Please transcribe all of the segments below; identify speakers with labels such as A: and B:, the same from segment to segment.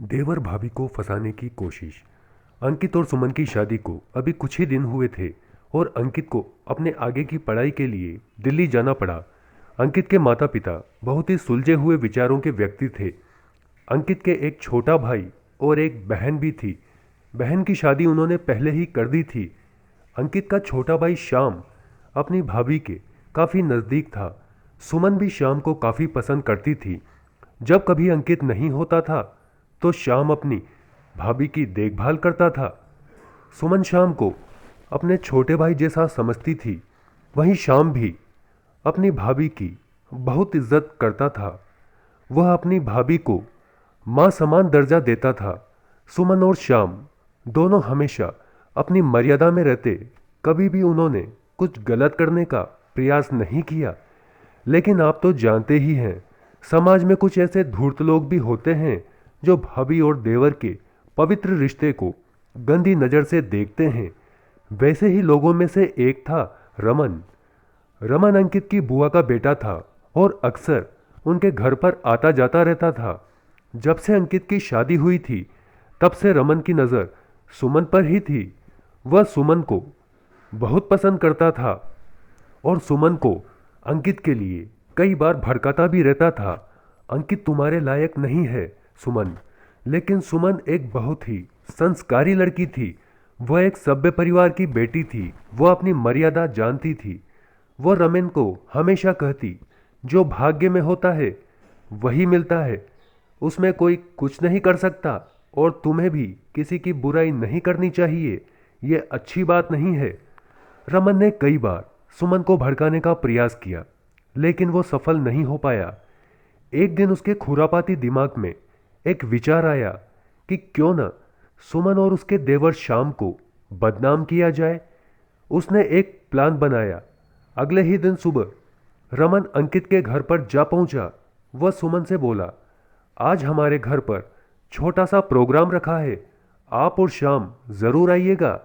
A: देवर भाभी को फंसाने की कोशिश। अंकित और सुमन की शादी को अभी कुछ ही दिन हुए थे और अंकित को अपने आगे की पढ़ाई के लिए दिल्ली जाना पड़ा। अंकित के माता पिता बहुत ही सुलझे हुए विचारों के व्यक्ति थे। अंकित के एक छोटा भाई और एक बहन भी थी। बहन की शादी उन्होंने पहले ही कर दी थी। अंकित का छोटा भाई श्याम अपनी भाभी के काफ़ी नज़दीक था। सुमन भी श्याम को काफ़ी पसंद करती थी। जब कभी अंकित नहीं होता था तो श्याम अपनी भाभी की देखभाल करता था। सुमन श्याम को अपने छोटे भाई जैसा समझती थी। वहीं श्याम भी अपनी भाभी की बहुत इज्जत करता था। वह अपनी भाभी को माँ समान दर्जा देता था। सुमन और श्याम दोनों हमेशा अपनी मर्यादा में रहते। कभी भी उन्होंने कुछ गलत करने का प्रयास नहीं किया। लेकिन आप तो जानते ही हैं, समाज में कुछ ऐसे धूर्त लोग भी होते हैं जो भाभी और देवर के पवित्र रिश्ते को गंदी नज़र से देखते हैं। वैसे ही लोगों में से एक था रमन। रमन अंकित की बुआ का बेटा था और अक्सर उनके घर पर आता जाता रहता था। जब से अंकित की शादी हुई थी तब से रमन की नज़र सुमन पर ही थी। वह सुमन को बहुत पसंद करता था और सुमन को अंकित के लिए कई बार भड़काता भी रहता था। अंकित तुम्हारे लायक नहीं है सुमन। लेकिन सुमन एक बहुत ही संस्कारी लड़की थी। वह एक सभ्य परिवार की बेटी थी। वह अपनी मर्यादा जानती थी। वह रमेन को हमेशा कहती, जो भाग्य में होता है वही मिलता है, उसमें कोई कुछ नहीं कर सकता और तुम्हें भी किसी की बुराई नहीं करनी चाहिए, ये अच्छी बात नहीं है। रमन ने कई बार सुमन को भड़काने का प्रयास किया लेकिन वो सफल नहीं हो पाया। एक दिन उसके खुरापाती दिमाग में एक विचार आया कि क्यों न सुमन और उसके देवर श्याम को बदनाम किया जाए। उसने एक प्लान बनाया। अगले ही दिन सुबह रमन अंकित के घर पर जा पहुंचा। वह सुमन से बोला, आज हमारे घर पर छोटा सा प्रोग्राम रखा है, आप और श्याम ज़रूर आइएगा।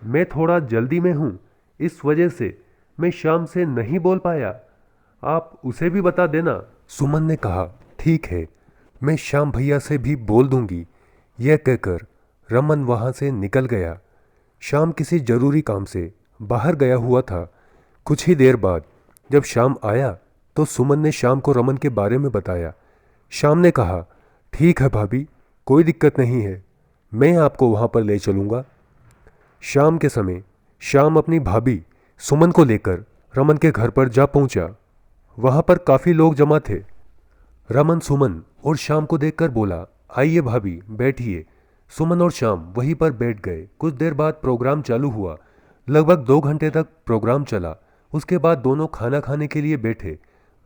A: मैं थोड़ा जल्दी में हूँ, इस वजह से मैं श्याम से नहीं बोल पाया, आप उसे भी बता देना। सुमन ने कहा, ठीक है, मैं श्याम भैया से भी बोल दूंगी। यह कहकर रमन वहाँ से निकल गया। श्याम किसी जरूरी काम से बाहर गया हुआ था। कुछ ही देर बाद जब श्याम आया तो सुमन ने श्याम को रमन के बारे में बताया। श्याम ने कहा, ठीक है भाभी, कोई दिक्कत नहीं है, मैं आपको वहाँ पर ले चलूँगा। शाम के समय श्याम अपनी भाभी सुमन को लेकर रमन के घर पर जा पहुँचा। वहाँ पर काफ़ी लोग जमा थे। रमन सुमन और श्याम को देखकर बोला, आइए भाभी बैठिए। सुमन और श्याम वहीं पर बैठ गए। कुछ देर बाद प्रोग्राम चालू हुआ। लगभग 2 घंटे तक प्रोग्राम चला। उसके बाद दोनों खाना खाने के लिए बैठे।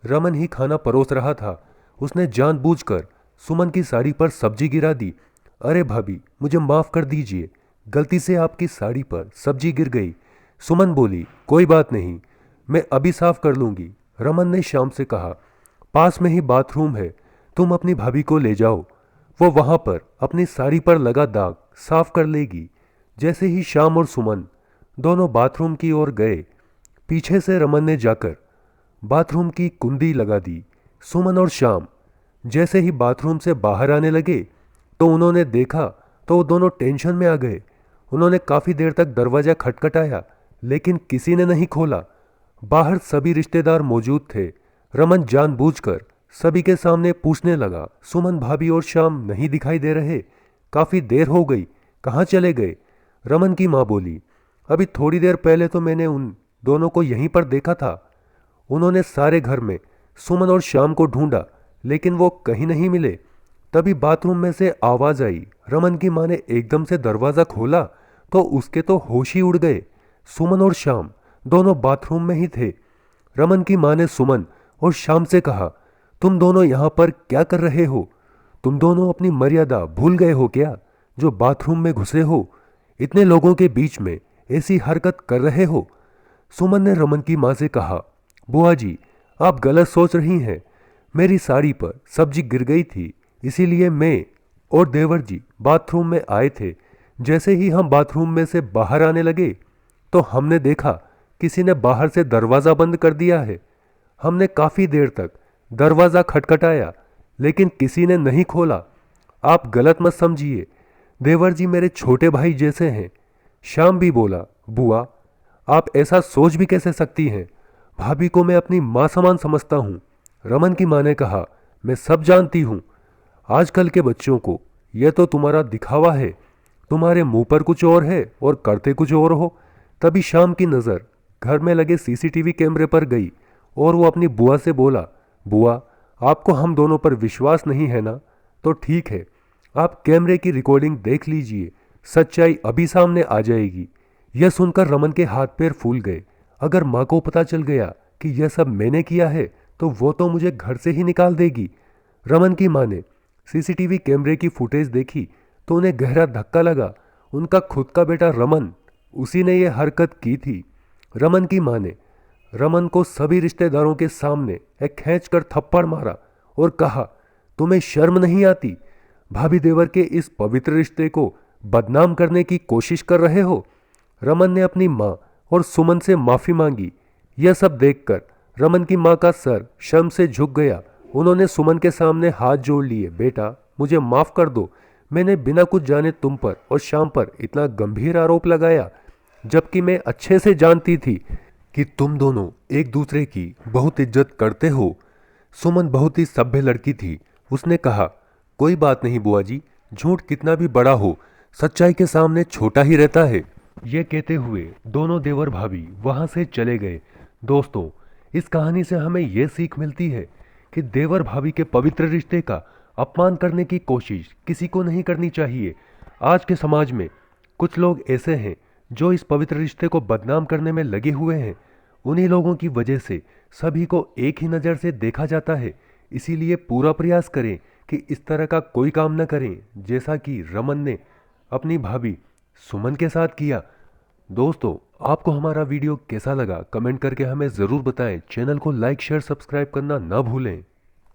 A: रमन ही खाना परोस रहा था। उसने जानबूझकर सुमन की साड़ी पर सब्जी गिरा दी। अरे भाभी, मुझे माफ़ कर दीजिए, गलती से आपकी साड़ी पर सब्जी गिर गई। सुमन बोली, कोई बात नहीं, मैं अभी साफ कर लूँगी। रमन ने श्याम से कहा, पास में ही बाथरूम है, तुम अपनी भाभी को ले जाओ, वो वहाँ पर अपनी साड़ी पर लगा दाग साफ कर लेगी। जैसे ही श्याम और सुमन दोनों बाथरूम की ओर गए, पीछे से रमन ने जाकर बाथरूम की कुंडी लगा दी। सुमन और श्याम जैसे ही बाथरूम से बाहर आने लगे तो उन्होंने देखा तो वो दोनों टेंशन में आ गए। उन्होंने काफ़ी देर तक दरवाज़ा खटखटाया लेकिन किसी ने नहीं खोला। बाहर सभी रिश्तेदार मौजूद थे। रमन जानबूझकर सभी के सामने पूछने लगा, सुमन भाभी और श्याम नहीं दिखाई दे रहे, काफ़ी देर हो गई, कहाँ चले गए? रमन की माँ बोली, अभी थोड़ी देर पहले तो मैंने उन दोनों को यहीं पर देखा था। उन्होंने सारे घर में सुमन और श्याम को ढूंढा लेकिन वो कहीं नहीं मिले। तभी बाथरूम में से आवाज़ आई। रमन की माँ ने एकदम से दरवाज़ा खोला तो उसके तो होश ही उड़ गए। सुमन और श्याम दोनों बाथरूम में ही थे। रमन की माँ ने सुमन और श्याम से कहा, तुम दोनों यहाँ पर क्या कर रहे हो? तुम दोनों अपनी मर्यादा भूल गए हो क्या, जो बाथरूम में घुसे हो? इतने लोगों के बीच में ऐसी हरकत कर रहे हो? सुमन ने रमन की माँ से कहा, बुआ जी, आप गलत सोच रही हैं। मेरी साड़ी पर सब्जी गिर गई थी, इसीलिए मैं और देवर जी बाथरूम में आए थे। जैसे ही हम बाथरूम में से बाहर आने लगे तो हमने देखा किसी ने बाहर से दरवाज़ा बंद कर दिया है। हमने काफ़ी देर तक दरवाज़ा खटखटाया लेकिन किसी ने नहीं खोला। आप गलत मत समझिए, देवर जी मेरे छोटे भाई जैसे हैं। श्याम भी बोला, बुआ आप ऐसा सोच भी कैसे सकती हैं? भाभी को मैं अपनी माँ समान समझता हूँ। रमन की माँ ने कहा, मैं सब जानती हूँ। आजकल के बच्चों को यह तो तुम्हारा दिखावा है, तुम्हारे मुंह पर कुछ और है और करते कुछ और हो। तभी श्याम की नज़र घर में लगे सीसीटीवी कैमरे पर गई और वो अपनी बुआ से बोला, बुआ आपको हम दोनों पर विश्वास नहीं है ना? तो ठीक है, आप कैमरे की रिकॉर्डिंग देख लीजिए, सच्चाई अभी सामने आ जाएगी। यह सुनकर रमन के हाथ पैर फूल गए। अगर माँ को पता चल गया कि यह सब मैंने किया है तो वो तो मुझे घर से ही निकाल देगी। रमन की माँ ने सीसीटीवी कैमरे की फुटेज देखी तो उन्हें गहरा धक्का लगा। उनका खुद का बेटा रमन, उसी ने यह हरकत की थी। रमन की माँ ने रमन को सभी रिश्तेदारों के सामने एक खींचकर थप्पड़ मारा और कहा, तुम्हें शर्म नहीं आती? भाभी देवर के इस पवित्र रिश्ते को बदनाम करने की कोशिश कर रहे हो। रमन ने अपनी माँ और सुमन से माफी मांगी। यह सब देखकर रमन की माँ का सर शर्म से झुक गया। उन्होंने सुमन के सामने हाथ जोड़ लिए, बेटा मुझे माफ कर दो, मैंने बिना कुछ जाने तुम पर और श्याम पर इतना गंभीर आरोप लगाया, जबकि मैं अच्छे से जानती थी कि तुम दोनों एक दूसरे की बहुत इज्जत करते हो। सुमन बहुत ही सभ्य लड़की थी। उसने कहा, कोई बात नहीं बुआ जी, झूठ कितना भी बड़ा हो सच्चाई के सामने छोटा ही रहता है। यह कहते हुए दोनों देवर भाभी वहां से चले गए। दोस्तों, इस कहानी से हमें यह सीख मिलती है कि देवर भाभी के पवित्र रिश्ते का अपमान करने की कोशिश किसी को नहीं करनी चाहिए। आज के समाज में कुछ लोग ऐसे हैं जो इस पवित्र रिश्ते को बदनाम करने में लगे हुए हैं। उन्हीं लोगों की वजह से सभी को एक ही नज़र से देखा जाता है। इसीलिए पूरा प्रयास करें कि इस तरह का कोई काम न करें, जैसा कि रमन ने अपनी भाभी सुमन के साथ किया। दोस्तों, आपको हमारा वीडियो कैसा लगा कमेंट करके हमें ज़रूर बताएं। चैनल को लाइक शेयर सब्सक्राइब करना ना भूलें।